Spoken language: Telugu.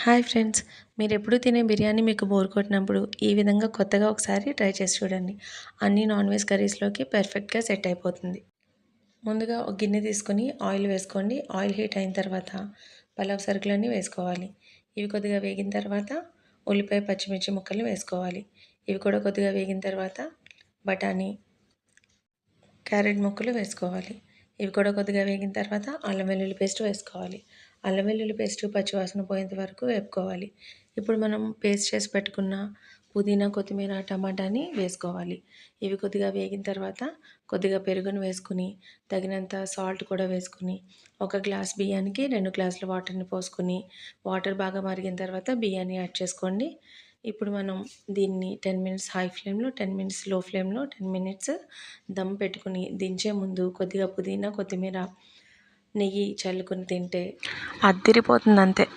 హాయ్ ఫ్రెండ్స్, మీరెప్పుడు తినే బిర్యానీ మీకు బోర్ కొట్టినప్పుడు ఈ విధంగా కొత్తగా ఒకసారి ట్రై చేసి చూడండి. అన్ని నాన్ వెజ్ కర్రీస్లోకి పర్ఫెక్ట్గా సెట్ అయిపోతుంది. ముందుగా ఒక గిన్నె తీసుకొని ఆయిల్ వేసుకోండి. ఆయిల్ హీట్ అయిన తర్వాత పలావ్ సరుకులన్నీ వేసుకోవాలి. ఇవి కొద్దిగా వేగిన తర్వాత ఉల్లిపాయ పచ్చిమిర్చి ముక్కలు వేసుకోవాలి. ఇవి కూడా కొద్దిగా వేగిన తర్వాత బఠానీ క్యారెట్ ముక్కలు వేసుకోవాలి. ఇవి కూడా కొద్దిగా వేగిన తర్వాత అల్లం వెల్లుల్లి పేస్ట్ వేసుకోవాలి. అల్లం వెల్లుల్లి పేస్ట్ పచ్చివాసన పోయేంత వరకు వేపుకోవాలి. ఇప్పుడు మనం పేస్ట్ చేసి పెట్టుకున్న పుదీనా, కొత్తిమీర, టమాటాని వేసుకోవాలి. ఇవి కొద్దిగా వేగిన తర్వాత కొద్దిగా పెరుగును వేసుకుని తగినంత సాల్ట్ కూడా వేసుకుని ఒక గ్లాస్ బియ్యానికి 2 గ్లాసుల వాటర్ని పోసుకుని వాటర్ బాగా మరిగిన తర్వాత బియ్యాన్ని యాడ్ చేసుకోండి. ఇప్పుడు మనం దీన్ని 10 మినిట్స్ హై ఫ్లేమ్లో, 10 మినిట్స్ లో ఫ్లేమ్లో, 10 మినిట్స్ దమ్ పెట్టుకుని దించే ముందు కొద్దిగా పుదీనా, కొత్తిమీర, నెయ్యి చల్లుకొని తింటే అద్దిరిపోతుంది అంతే.